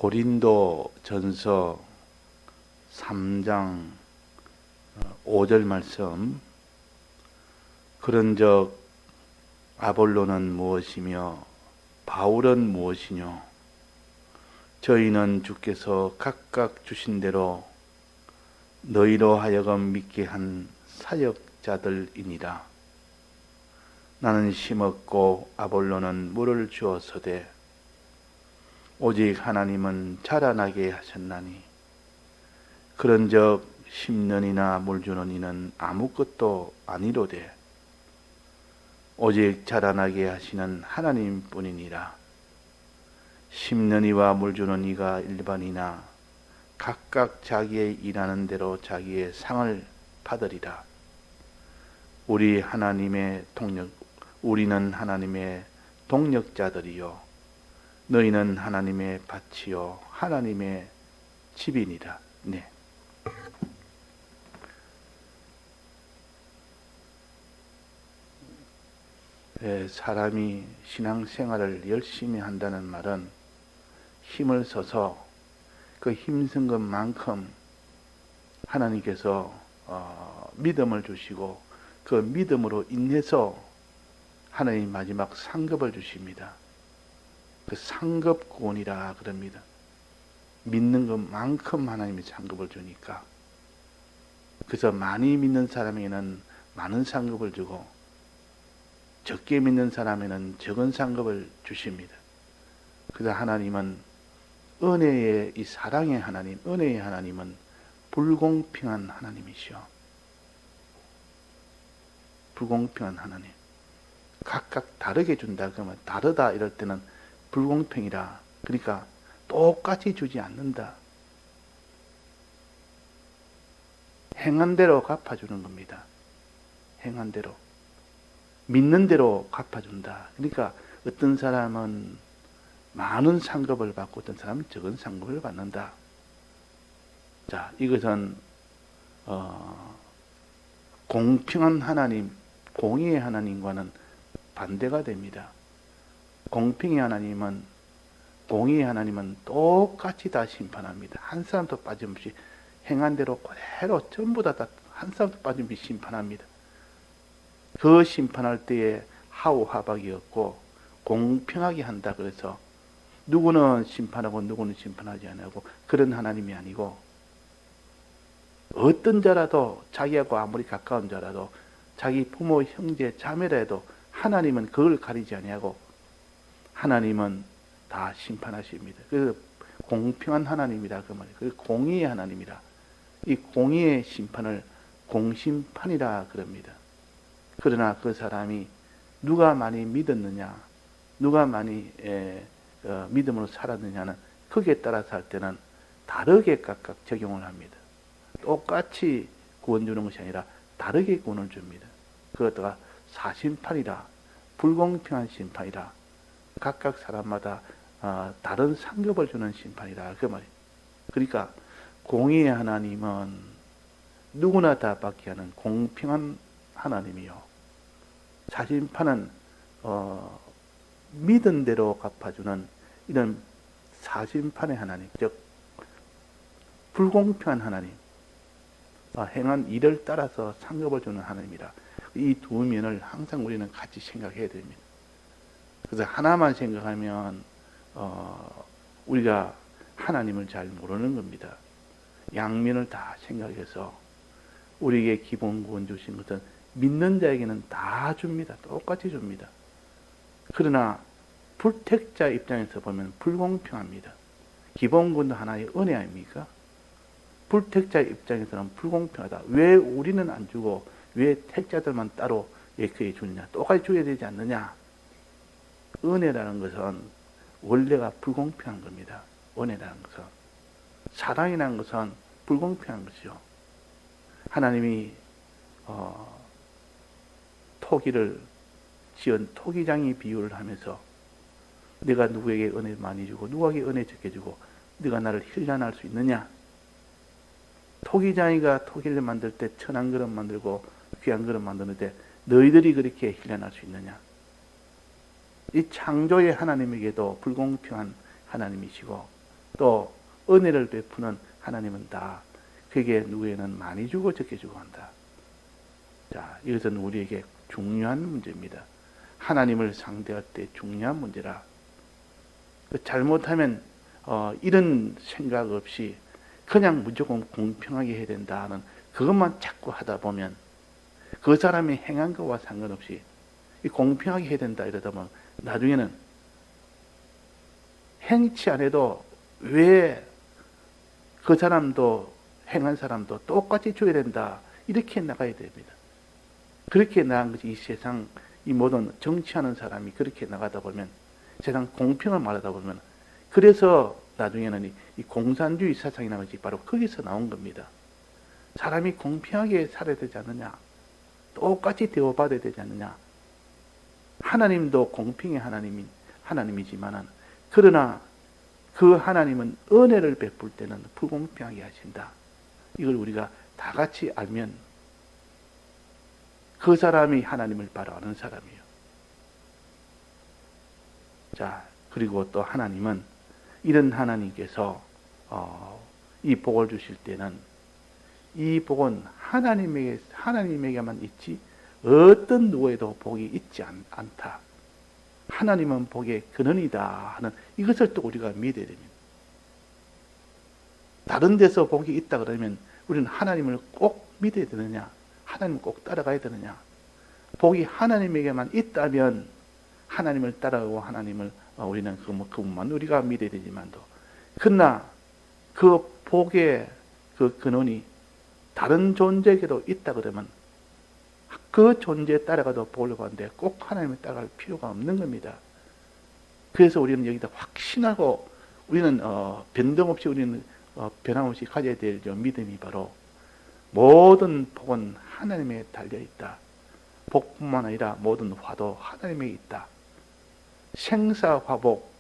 고린도 전서 3장 5절 말씀. 그런즉 아볼로는 무엇이며 바울은 무엇이뇨? 저희는 주께서 각각 주신 대로 너희로 하여금 믿게 한 사역자들이니라. 나는 심었고 아볼로는 물을 주었으되 오직 하나님은 자라나게 하셨나니 그런즉 심는 이나 물 주는 이는 아무것도 아니로되 오직 자라나게 하시는 하나님뿐이니라. 심는 이와 물 주는 이가 일반이나 각각 자기의 일하는 대로 자기의 상을 받으리라. 우리는 하나님의 동력자들이요 너희는 하나님의 밭이요 하나님의 집이니라. 네. 사람이 신앙생활을 열심히 한다는 말은 힘을 써서 그 힘쓴 것만큼 하나님께서 믿음을 주시고 그 믿음으로 인해서 하나님 마지막 상급을 주십니다. 그 상급 구원이라 그럽니다. 믿는 것만큼 하나님이 상급을 주니까. 그래서 많이 믿는 사람에게는 많은 상급을 주고 적게 믿는 사람에게는 적은 상급을 주십니다. 그래서 하나님은 은혜의 이 사랑의 하나님, 은혜의 하나님은 불공평한 하나님이시오. 불공평한 하나님. 각각 다르게 준다 그러면 다르다 이럴 때는 불공평이라. 그러니까 똑같이 주지 않는다. 행한 대로 갚아주는 겁니다. 행한 대로. 믿는 대로 갚아준다. 그러니까 어떤 사람은 많은 상급을 받고 어떤 사람은 적은 상급을 받는다. 자, 이것은 공평한 하나님, 공의의 하나님과는 반대가 됩니다. 공평의 하나님은, 공의의 하나님은 똑같이 다 심판합니다. 한 사람도 빠짐없이 행한 대로 그대로 전부 다 한 사람도 빠짐없이 심판합니다. 그 심판할 때에 하우하박이 없고 공평하게 한다. 그래서 누구는 심판하고 누구는 심판하지 않고 그런 하나님이 아니고 어떤 자라도 자기하고 아무리 가까운 자라도 자기 부모, 형제, 자매라 해도 하나님은 그걸 가리지 아니하고 하나님은 다 심판하십니다. 그래서 공평한 하나님이라 그 말이에요. 그 공의의 하나님이라. 이 공의의 심판을 공심판이라 그럽니다. 그러나 그 사람이 누가 많이 믿었느냐, 누가 많이 믿음으로 살았느냐는 거기에 따라서 할 때는 다르게 각각 적용을 합니다. 똑같이 구원 주는 것이 아니라 다르게 구원을 줍니다. 그것도가 사심판이라, 불공평한 심판이라, 각각 사람마다 다른 상급을 주는 심판이라 그 말이에요. 그러니까 공의의 하나님은 누구나 다 받게 하는 공평한 하나님이요. 사심판은 믿은 대로 갚아주는 이런 사심판의 하나님, 즉 불공평한 하나님, 행한 일을 따라서 상급을 주는 하나님이라. 이 두 면을 항상 우리는 같이 생각해야 됩니다. 그래서 하나만 생각하면 우리가 하나님을 잘 모르는 겁니다. 양면을 다 생각해서 우리에게 기본 구원 주신 것은 믿는 자에게는 다 줍니다. 똑같이 줍니다. 그러나 불택자 입장에서 보면 불공평합니다. 기본 구원도 하나의 은혜 아닙니까? 불택자 입장에서는 불공평하다. 왜 우리는 안 주고 왜 택자들만 따로 그에 주느냐? 똑같이 줘야 되지 않느냐? 은혜라는 것은 원래가 불공평한 겁니다. 은혜라는 것은. 사랑이라는 것은 불공평한 것이죠. 하나님이 토기를 지은 토기장이 비유를 하면서 내가 누구에게 은혜 많이 주고 누구에게 은혜 적게 주고 네가 나를 힐난할 수 있느냐? 토기장이가 토기를 만들 때 천한 그릇 만들고 귀한 그릇 만드는데 너희들이 그렇게 힐난할 수 있느냐? 이 창조의 하나님에게도 불공평한 하나님이시고 또 은혜를 베푸는 하나님은 다 그에게 누구에는 많이 주고 적게 주고 한다. 자, 이것은 우리에게 중요한 문제입니다. 하나님을 상대할 때 중요한 문제라. 잘못하면 이런 생각 없이 그냥 무조건 공평하게 해야 된다는 그것만 자꾸 하다 보면 그 사람이 행한 것과 상관없이 공평하게 해야 된다 이러다 보면 나중에는 행치 않아도 왜 그 사람도 행한 사람도 똑같이 줘야 된다 이렇게 나가야 됩니다. 그렇게 나간 것이 이 세상 이 모든 정치하는 사람이 그렇게 나가다 보면 세상 공평을 말하다 보면 그래서 나중에는 이 공산주의 사상이라는 것이 바로 거기서 나온 겁니다. 사람이 공평하게 살아야 되지 않느냐, 똑같이 대우받아야 되지 않느냐. 하나님도 공평의 하나님이지만은 그러나 그 하나님은 은혜를 베풀 때는 불공평하게 하신다. 이걸 우리가 다 같이 알면 그 사람이 하나님을 바로 아는 사람이에요. 자, 그리고 또 하나님은 이런 하나님께서 이 복을 주실 때는 이 복은 하나님에게만 있지 어떤 누구에도 복이 있지 않다. 하나님은 복의 근원이다 하는 이것을 또 우리가 믿어야 됩니다. 다른 데서 복이 있다 그러면 우리는 하나님을 꼭 믿어야 되느냐? 하나님을 꼭 따라가야 되느냐? 복이 하나님에게만 있다면 하나님을 따라가고 하나님을 우리는 그분만 우리가 믿어야 되지만도 그러나 그 복의 그 근원이 다른 존재에게도 있다 그러면 그 존재에 따라가도 복을 받는데 꼭 하나님을 따라갈 필요가 없는 겁니다. 그래서 우리는 여기다 확신하고 우리는 변동없이 우리는 변함없이 가져야 될 믿음이 바로 모든 복은 하나님에 달려있다. 복뿐만 아니라 모든 화도 하나님에 있다. 생사화복,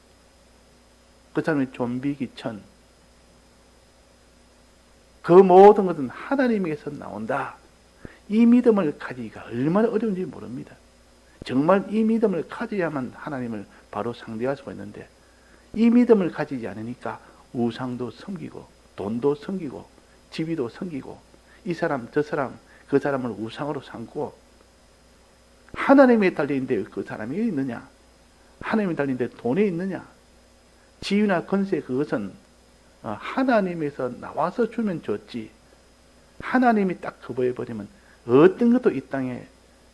그 사람의 존비기천, 그 모든 것은 하나님에게서 나온다. 이 믿음을 가지기가 얼마나 어려운지 모릅니다. 정말 이 믿음을 가져야만 하나님을 바로 상대할 수가 있는데 이 믿음을 가지지 않으니까 우상도 섬기고 돈도 섬기고 지위도 섬기고 이 사람 저 사람 그 사람을 우상으로 삼고 하나님에 달려있는데 그 사람이 있느냐? 하나님에 달려있는데 돈에 있느냐? 지위나 권세 그것은 하나님에서 나와서 주면 좋지 하나님이 딱 거부해버리면 어떤 것도 이 땅에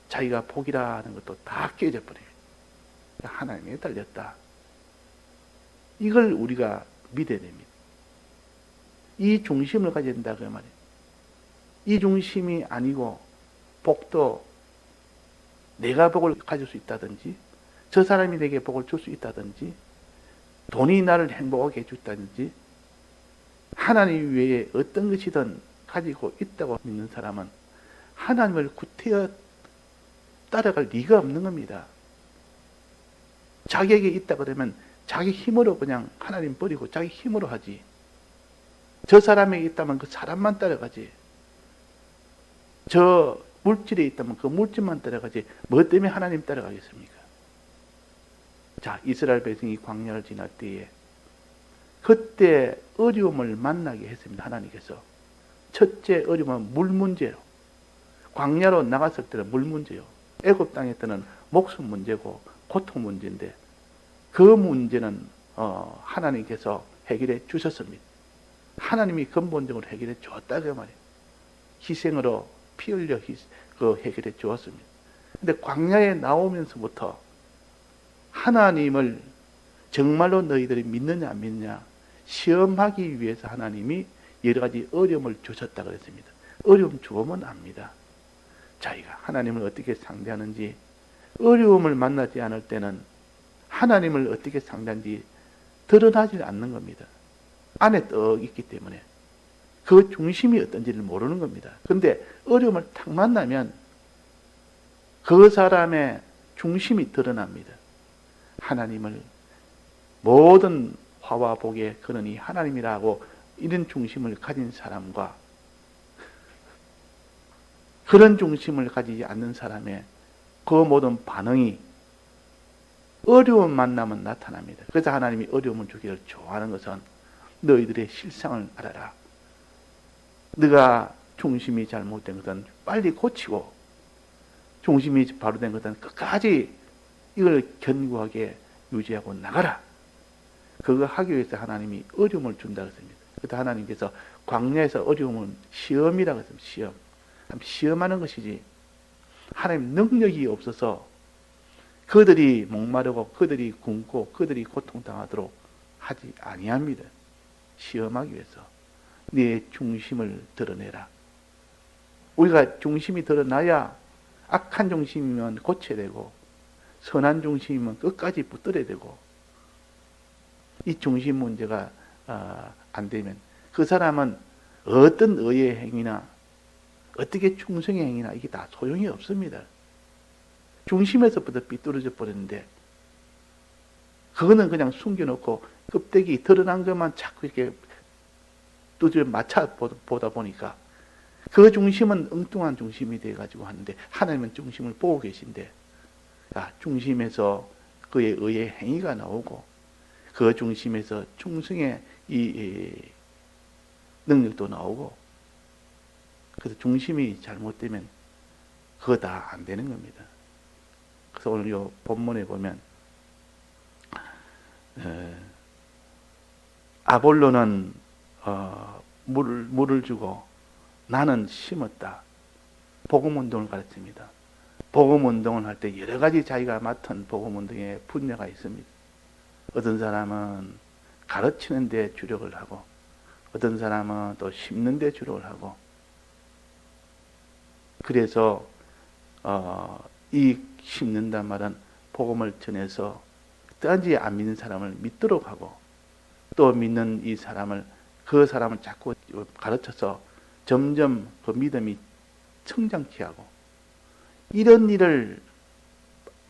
자기가 복이라는 것도 다 깨져버려요. 하나님에 달렸다. 이걸 우리가 믿어야 됩니다. 이 중심을 가져야 된다 그 말이에요. 이 중심이 아니고 복도 내가 복을 가질 수 있다든지 저 사람이 내게 복을 줄 수 있다든지 돈이 나를 행복하게 해준다든지 하나님 외에 어떤 것이든 가지고 있다고 믿는 사람은 하나님을 구태여 따라갈 리가 없는 겁니다. 자기에게 있다 그러면 자기 힘으로 그냥 하나님 버리고 자기 힘으로 하지. 저 사람에게 있다면 그 사람만 따라가지. 저 물질에 있다면 그 물질만 따라가지. 뭐 때문에 하나님 따라가겠습니까? 자, 이스라엘 백성이 광야를 지날 때에 그때 어려움을 만나게 했습니다. 하나님께서. 첫째 어려움은 물 문제로. 광야로 나갔을 때는 물 문제요. 애굽 땅에 때는 목숨 문제고 고통 문제인데 그 문제는 하나님께서 해결해 주셨습니다. 하나님이 근본적으로 해결해 주었다 그 말이에요. 희생으로 피 흘려 해결해 주었습니다. 근데 광야에 나오면서부터 하나님을 정말로 너희들이 믿느냐 안 믿느냐 시험하기 위해서 하나님이 여러 가지 어려움을 주셨다 그랬습니다. 어려움 주면 압니다. 자기가 하나님을 어떻게 상대하는지 어려움을 만나지 않을 때는 하나님을 어떻게 상대하는지 드러나지 않는 겁니다. 안에 떡 있기 때문에 그 중심이 어떤지를 모르는 겁니다. 그런데 어려움을 탁 만나면 그 사람의 중심이 드러납니다. 하나님을 모든 화와 복의 근원이 하나님이라고 이런 중심을 가진 사람과 그런 중심을 가지지 않는 사람의 그 모든 반응이 어려움 만나면 나타납니다. 그래서 하나님이 어려움을 주기를 좋아하는 것은 너희들의 실상을 알아라. 네가 중심이 잘못된 것은 빨리 고치고 중심이 바로 된 것은 끝까지 이걸 견고하게 유지하고 나가라. 그거 하기 위해서 하나님이 어려움을 준다 그랬습니다. 그때 하나님께서 광야에서 어려움은 시험이라고 했습니다. 시험. 시험하는 것이지 하나님 능력이 없어서 그들이 목마르고 그들이 굶고 그들이 고통당하도록 하지 아니합니다. 시험하기 위해서 네 중심을 드러내라. 우리가 중심이 드러나야 악한 중심이면 고쳐야 되고 선한 중심이면 끝까지 붙들어야 되고 이 중심 문제가 안 되면 그 사람은 어떤 의의 행위나 어떻게 충성의 행위나 이게 다 소용이 없습니다. 중심에서부터 삐뚤어져 버렸는데 그거는 그냥 숨겨놓고 껍데기 드러난 것만 자꾸 이렇게 두드려 맞춰 보다 보니까 그 중심은 엉뚱한 중심이 돼가지고 하는데 하나님은 중심을 보고 계신데 중심에서 그의 의의 행위가 나오고 그 중심에서 충성의 이 능력도 나오고 그래서 중심이 잘못되면 그거 다 안 되는 겁니다. 그래서 오늘 이 본문에 보면 아볼로는 물을 주고 나는 심었다. 복음운동을 가르칩니다. 복음운동을 할 때 여러 가지 자기가 맡은 복음운동의 분야가 있습니다. 어떤 사람은 가르치는 데 주력을 하고 어떤 사람은 또 심는 데 주력을 하고 그래서 이 심는단 말은 복음을 전해서 딴지 안 믿는 사람을 믿도록 하고 또 믿는 이 사람을 그 사람을 자꾸 가르쳐서 점점 그 믿음이 성장케 하고 이런 일을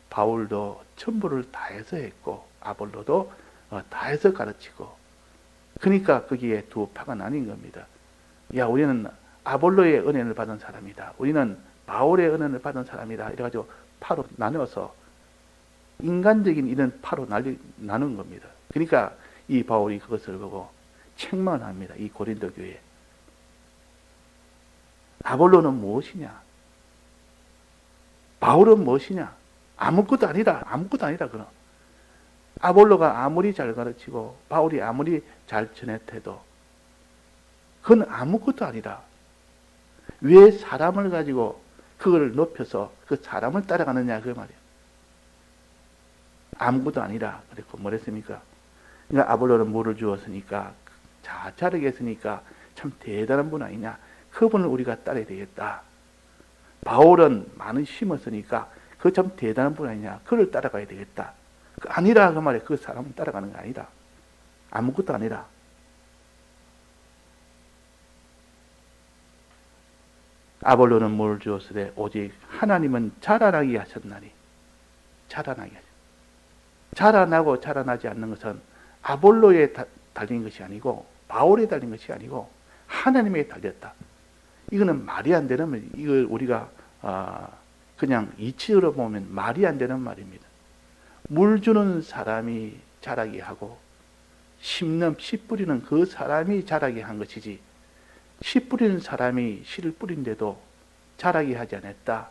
바울도 전부를 다해서 했고 아볼로도 다해서 가르치고 그러니까 거기에 두 파가 나뉜 겁니다. 야 우리는 아볼로의 은혜를 받은 사람이다. 우리는 바울의 은혜를 받은 사람이다. 이래가지고 파로 나눠서 인간적인 이런 파로 나눈 겁니다. 그러니까 이 바울이 그것을 보고 책망합니다. 이 고린도 교회. 아볼로는 무엇이냐? 바울은 무엇이냐? 아무것도 아니다. 그럼. 아볼로가 아무리 잘 가르치고 바울이 아무리 잘 전했해도 그건 아무것도 아니다. 왜 사람을 가지고 그걸 높여서 그 사람을 따라가느냐 그 말이에요. 아무것도 아니라 그랬고 뭐랬습니까? 그러니까 아볼로는 물을 주었으니까 자르게 했으니까 참 대단한 분 아니냐. 그분을 우리가 따라야 되겠다. 바울은 많은 심었으니까 그 참 대단한 분 아니냐. 그를 따라가야 되겠다. 아니라 그 말이에요. 그 사람을 따라가는 게 아니다. 아무것도 아니라. 아볼로는 물을 주었으되 오직 하나님은 자라나게 하셨나니. 자라나게 하셨나니. 자라나고 자라나지 않는 것은 아볼로에 달린 것이 아니고 바울에 달린 것이 아니고 하나님에 달렸다. 이거는 말이 안 되는 말. 이걸 우리가 그냥 이치로 보면 말이 안 되는 말입니다. 물 주는 사람이 자라게 하고 씨 뿌리는 그 사람이 자라게 한 것이지 씨 뿌리는 사람이 씨를 뿌린데도 자라게 하지 않았다.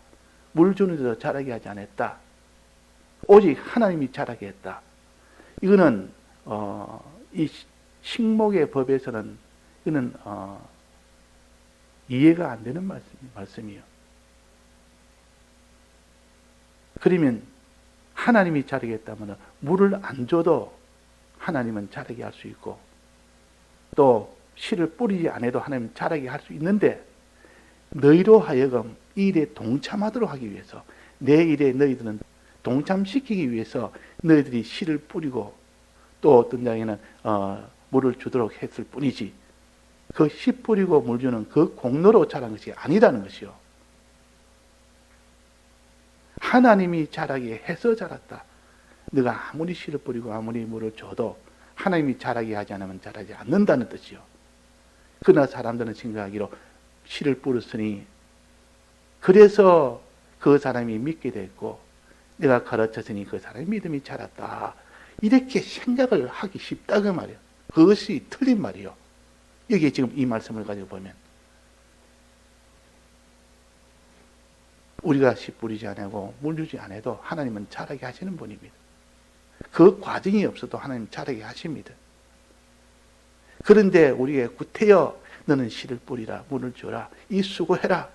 물 주는 데도 자라게 하지 않았다. 오직 하나님이 자라게 했다. 이거는 이 식목의 법에서는 이거는 이해가 안 되는 말씀이에요. 그러면 하나님이 자라게 했다면 물을 안 줘도 하나님은 자라게 할 수 있고 또 씨를 뿌리지 않아도 하나님은 자라게 할 수 있는데 너희로 하여금 이 일에 동참하도록 하기 위해서 내 일에 너희들은 동참시키기 위해서 너희들이 씨를 뿌리고 또 어떤 장에는 물을 주도록 했을 뿐이지 그 씨 뿌리고 물 주는 그 공로로 자란 것이 아니라는 것이요. 하나님이 자라게 해서 자랐다. 네가 아무리 씨를 뿌리고 아무리 물을 줘도 하나님이 자라게 하지 않으면 자라지 않는다는 뜻이요. 그러나 사람들은 생각하기로 씨를 뿌렸으니 그래서 그 사람이 믿게 됐고 내가 가르쳤으니 그 사람의 믿음이 자랐다. 이렇게 생각을 하기 쉽다 그 말이에요. 그것이 틀린 말이요. 여기에 지금 이 말씀을 가지고 보면 우리가 씨 뿌리지 않고 물 주지 않아도 하나님은 자라게 하시는 분입니다. 그 과정이 없어도 하나님 자라게 하십니다. 그런데 우리에게 구태여 너는 씨를 뿌리라, 물을 주라, 이 수고해라,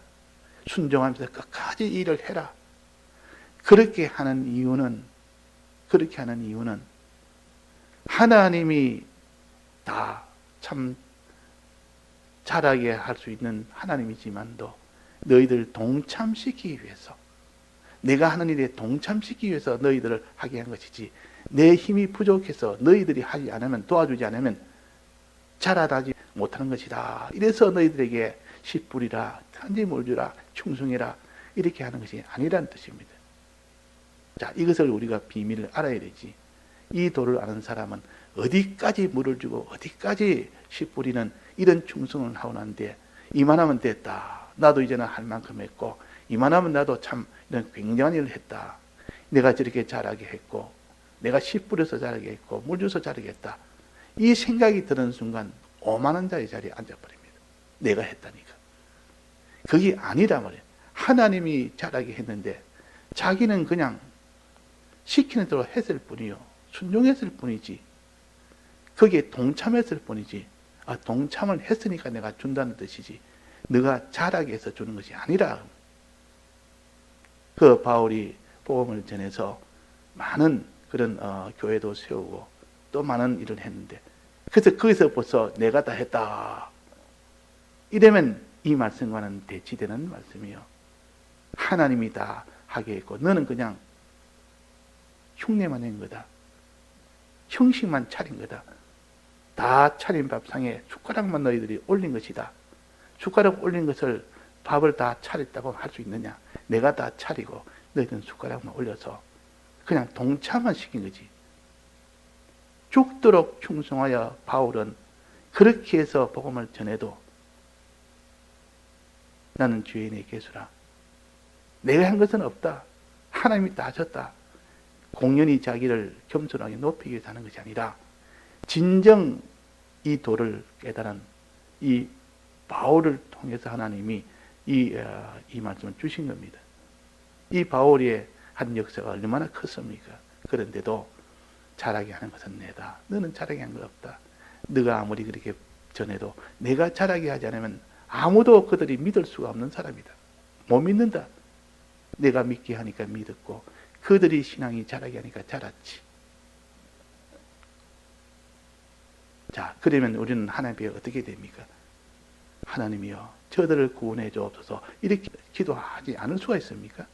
순종하면서 끝까지 일을 해라. 그렇게 하는 이유는 하나님이 다 참 자라게 할 수 있는 하나님이지만도 너희들 동참시키기 위해서, 내가 하는 일에 동참시키기 위해서 너희들을 하게 한 것이지, 내 힘이 부족해서 너희들이 하지 않으면, 도와주지 않으면 자라나지 못하는 것이다. 이래서 너희들에게 씨 뿌리라, 탄지 물 주라, 충성해라, 이렇게 하는 것이 아니라는 뜻입니다. 자, 이것을 우리가 비밀을 알아야 되지. 이 도를 아는 사람은 어디까지 물을 주고 어디까지 씨 뿌리는 이런 충성을 하고 난데, 이만하면 됐다, 나도 이제는 할 만큼 했고, 이만하면 나도 참 이런 굉장한 일을 했다, 내가 저렇게 자라게 했고, 내가 씨 뿌려서 자라게 했고, 물 줘서 자라게 했다, 이 생각이 드는 순간 오만한 자의 자리에 앉아버립니다. 내가 했다니까. 그게 아니라 말이에요. 하나님이 자라게 했는데 자기는 그냥 시키는 대로 했을 뿐이요, 순종했을 뿐이지, 거기에 동참했을 뿐이지, 동참을 했으니까 내가 준다는 뜻이지, 네가 자라게 해서 주는 것이 아니라. 그 바울이 복음을 전해서 많은 그런 교회도 세우고 또 많은 일을 했는데, 그래서 거기서 벌써 내가 다 했다 이러면 이 말씀과는 대치되는 말씀이요. 하나님이 다 하게 했고 너는 그냥 흉내만 낸 거다, 형식만 차린 거다, 다 차린 밥상에 숟가락만 너희들이 올린 것이다. 숟가락 올린 것을, 밥을 다 차렸다고 할 수 있느냐? 내가 다 차리고 너희들은 숟가락만 올려서 그냥 동참만 시킨 거지. 죽도록 충성하여 바울은 그렇게 해서 복음을 전해도 나는 죄인의 개수라, 내가 한 것은 없다, 하나님이 다 하셨다, 공연히 자기를 겸손하게 높이기 위해서 하는 것이 아니라 진정 이 도를 깨달은 이 바울을 통해서 하나님이 이 말씀을 주신 겁니다. 이 바울의 한 역사가 얼마나 컸습니까? 그런데도 자라게 하는 것은 내다, 너는 자라게 한 것 없다, 네가 아무리 그렇게 전해도 내가 자라게 하지 않으면 아무도 그들이 믿을 수가 없는 사람이다, 못 믿는다. 내가 믿게 하니까 믿었고 그들이 신앙이 자라게 하니까 자랐지. 자, 그러면 우리는 하나님께 어떻게 됩니까? 하나님이여 저들을 구원해 주옵소서, 이렇게 기도하지 않을 수가 있습니까?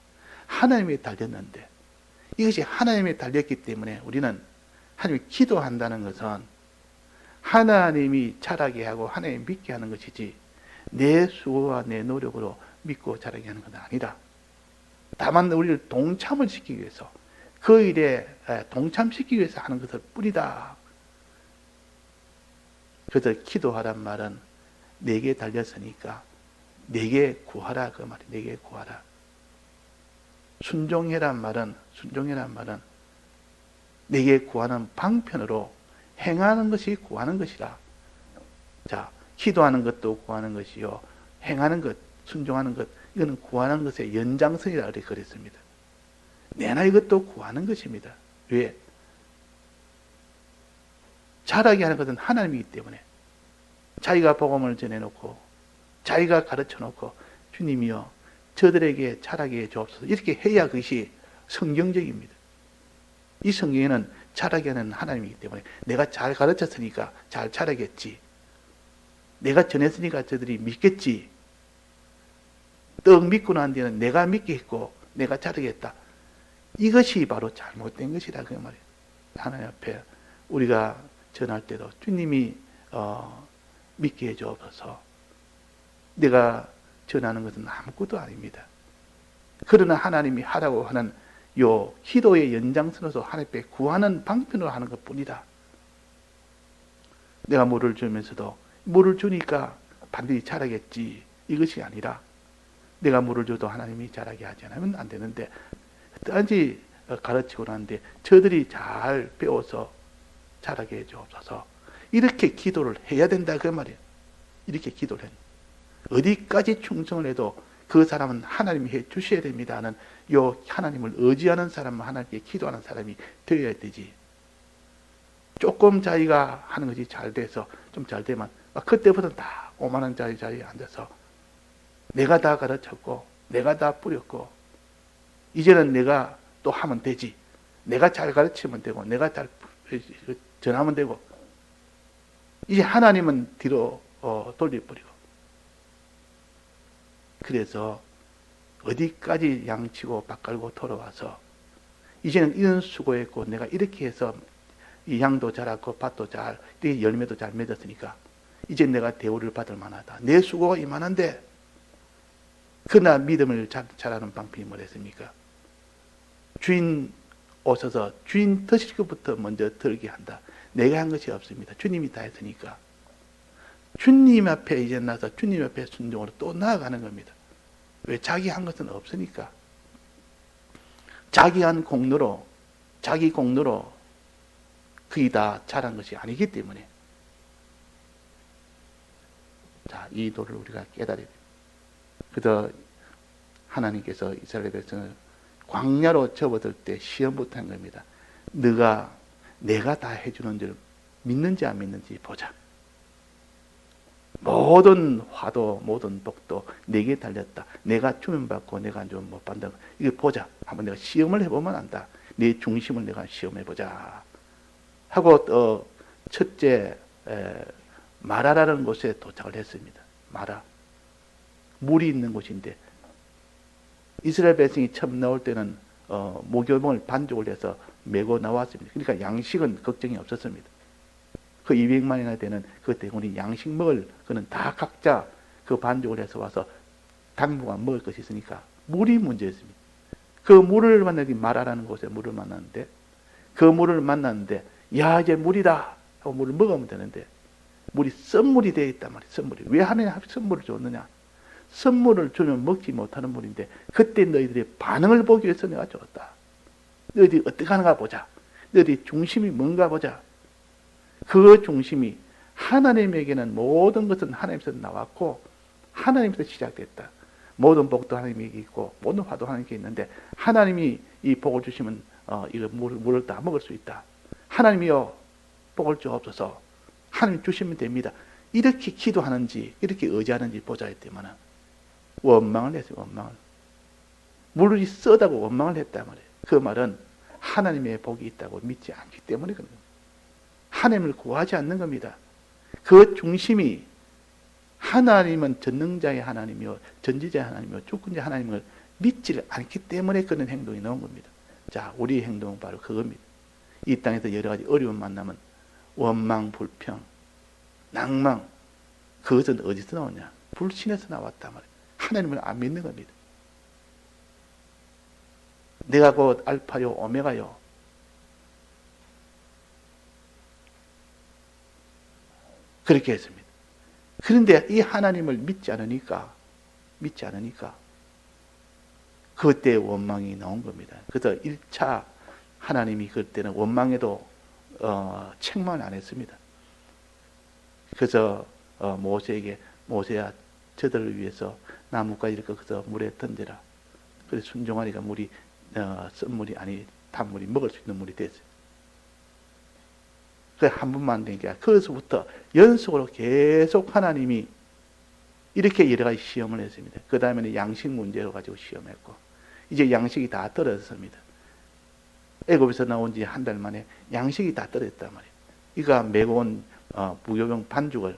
하나님에 달렸는데, 이것이 하나님에 달렸기 때문에 우리는 하나님이 기도한다는 것은 하나님이 자라게 하고 하나님 믿게 하는 것이지, 내 수고와 내 노력으로 믿고 자라게 하는 건 아니라, 다만 우리를 동참을 시키기 위해서, 그 일에 동참시키기 위해서 하는 것을 뿐이다. 그래서 기도하란 말은 내게 달렸으니까 내게 구하라, 그 말이 내게 구하라. 순종해란 말은 내게 구하는 방편으로 행하는 것이 구하는 것이라. 자, 기도하는 것도 구하는 것이요, 행하는 것, 순종하는 것, 이거는 구하는 것의 연장선이라 그랬습니다. 내나 이것도 구하는 것입니다. 왜? 자라게 하는 것은 하나님이기 때문에, 자기가 복음을 전해놓고 자기가 가르쳐놓고 주님이여 저들에게 자라게 해 주옵소서, 이렇게 해야 그것이 성경적입니다. 이 성경에는 자라게 하는 하나님이기 때문에 내가 잘 가르쳤으니까 잘 자라겠지, 내가 전했으니까 저들이 믿겠지, 떡 믿고 난 뒤에는 내가 믿게 했고 내가 자르겠다, 이것이 바로 잘못된 것이라 그 말이에요. 하나님 앞에 우리가 전할 때도 주님이 믿게 해주옵소서, 내가 전하는 것은 아무것도 아닙니다. 그러나 하나님이 하라고 하는 요 기도의 연장선으로서 하나님께 구하는 방편으로 하는 것 뿐이다. 내가 물을 주면서도 물을 주니까 반드시 자라겠지, 이것이 아니라 내가 물을 줘도 하나님이 자라게 하지 않으면 안 되는데, 그다지 가르치고 나는데 저들이 잘 배워서 자라게 해 주옵소서, 이렇게 기도를 해야 된다 그 말이에요. 이렇게 기도를 해요. 어디까지 충성을 해도 그 사람은 하나님이 해 주셔야 됩니다 하는 요 하나님을 의지하는 사람은 하나님께 기도하는 사람이 되어야 되지. 조금 자기가 하는 것이 잘 돼서 좀 잘 되면 그때부터는 다 오만한 자리에 앉아서 내가 다 가르쳤고 내가 다 뿌렸고 이제는 내가 또 하면 되지. 내가 잘 가르치면 되고 내가 잘 전하면 되고 이제 하나님은 뒤로 돌려버리고 그래서 어디까지 양치고 밥 깔고 돌아와서 이제는 이런 수고했고 내가 이렇게 해서 이 양도 자랐고 밭도 잘 열매도 잘 맺었으니까 이제 내가 대우를 받을 만하다. 내 수고가 이만한데 그러나 믿음을 잘하는 방법이 뭐랬습니까? 주인 오셔서 주인 드실 것부터 먼저 들게 한다. 내가 한 것이 없습니다. 주님이 다 했으니까. 주님 앞에 이제 나서 주님 앞에 순종으로 또 나아가는 겁니다. 왜? 자기 한 것은 없으니까. 자기 한 공로로 자기 공로로 그게 다 잘한 것이 아니기 때문에 자, 이 도를 우리가 깨달아야 됩니다. 그래서 하나님께서 이스라엘 백성을 광야로 접어들 때 시험부터 한 겁니다. 내가 다 해주는 줄 믿는지 안 믿는지 보자. 모든 화도 모든 복도 내게 달렸다. 내가 주면 받고 내가 안 주면 못 받는다. 이거 보자. 한번 내가 시험을 해보면 안다. 내 중심을 내가 시험해보자. 하고 첫째 마라라는 곳에 도착을 했습니다. 마라. 물이 있는 곳인데 이스라엘 백성이 처음 나올 때는 모교봉을 반죽을 해서 메고 나왔습니다. 그러니까 양식은 걱정이 없었습니다. 그 200만이나 되는 그 대군이 양식 먹을 그는 다 각자 그 반죽을 해서 와서 당분간 먹을 것이 있으니까 물이 문제였습니다. 그 물을 만나기 마라라는 곳에 물을 만났는데 그 물을 만났는데 야 이제 물이다 하고 물을 먹으면 되는데 물이 썬물이 되어 있단 말이에요. 썬물이. 왜 하나님 선물을 줬느냐? 선물을 주면 먹지 못하는 물인데 그때 너희들의 반응을 보기 위해서 내가 줬다. 너희들이 어떻게 하는가 보자. 너희들의 중심이 뭔가 보자. 그 중심이 하나님에게는 모든 것은 하나님께서 나왔고 하나님께서 시작됐다. 모든 복도 하나님에게 있고 모든 화도 하나님께 있는데 하나님이 이 복을 주시면 이거 물을 다 먹을 수 있다. 하나님이여 복을 주옵소서. 하나님 주시면 됩니다. 이렇게 기도하는지 이렇게 의지하는지 보자 했더니만 원망을 했어요. 원망을. 물이 쓰다고 원망을 했단 말이에요. 그 말은 하나님의 복이 있다고 믿지 않기 때문에 그런 겁니다. 하나님을 구하지 않는 겁니다. 그 중심이 하나님은 전능자의 하나님이요 전지자의 하나님이요 주권자의 하나님을 믿지를 않기 때문에 그런 행동이 나온 겁니다. 자, 우리의 행동은 바로 그겁니다. 이 땅에서 여러 가지 어려움 만나면 원망, 불평, 낭망 그것은 어디서 나오냐? 불신에서 나왔단 말이에요. 하나님을 안 믿는 겁니다. 내가 곧 알파요 오메가요. 그렇게 했습니다. 그런데 이 하나님을 믿지 않으니까 그때 원망이 나온 겁니다. 그래서 1차 하나님이 그때는 원망에도 책망을 안 했습니다. 그래서 모세에게 모세야 저들을 위해서 나뭇가지를 꺾어서 물에 던져라. 그래서 순종하니까 물이 썬물이 아니 단물이 먹을 수 있는 물이 됐어요. 그 한 번만 된 게 그래서부터 연속으로 계속 하나님이 이렇게 여러 가지 시험을 했습니다. 그 다음에는 양식 문제로 가지고 시험했고 이제 양식이 다 떨어졌습니다. 애굽에서 나온 지 한 달 만에 양식이 다 떨어졌단 말이에요. 이가 메고 온 무교병 반죽을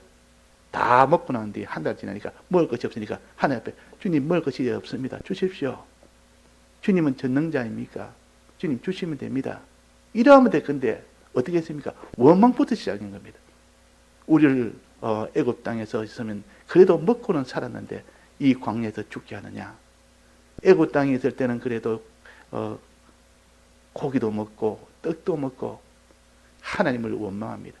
다 먹고 난 뒤에 한 달 지나니까 먹을 것이 없으니까 하나님 앞에 주님 먹을 것이 없습니다. 주십시오. 주님은 전능자입니까? 주님 주시면 됩니다. 이러면 될 건데 어떻게 했습니까? 원망부터 시작인 겁니다. 우리를 애굽 땅에서 있으면 그래도 먹고는 살았는데 이 광야에서 죽게 하느냐? 애굽 땅에 있을 때는 그래도 고기도 먹고 떡도 먹고 하나님을 원망합니다.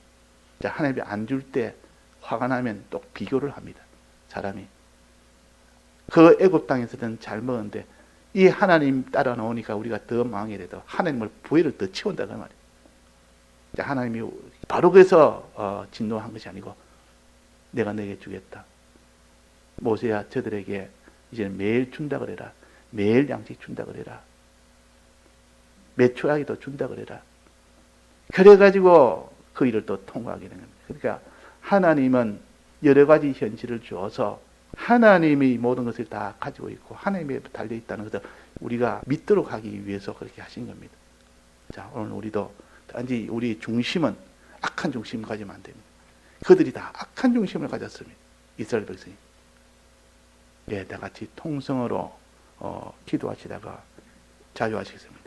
자, 하나님이 안 줄 때 화가 나면 또 비교를 합니다. 사람이 그 애굽 땅에서는 잘 먹었는데 이 하나님 따라 나오니까 우리가 더 망하게 돼도 하나님을 부해를 더 치운다 그 말이에요. 하나님이 바로 그래서 진노한 것이 아니고 내가 너에게 주겠다. 모세야 저들에게 이제 매일 준다 그래라. 매일 양식 준다 그래라. 매초하기도 준다 그래라. 그래가지고 그 일을 또 통과하게 되는 겁니다. 그러니까 하나님은 여러 가지 현실을 주어서 하나님이 모든 것을 다 가지고 있고 하나님에 달려있다는 것을 우리가 믿도록 하기 위해서 그렇게 하신 겁니다. 자, 오늘 우리도 단지 우리 중심은 악한 중심을 가지면 안 됩니다. 그들이 다 악한 중심을 가졌습니다. 이스라엘 백성이. 네, 다 같이 통성으로 기도하시다가 자유하시겠습니다.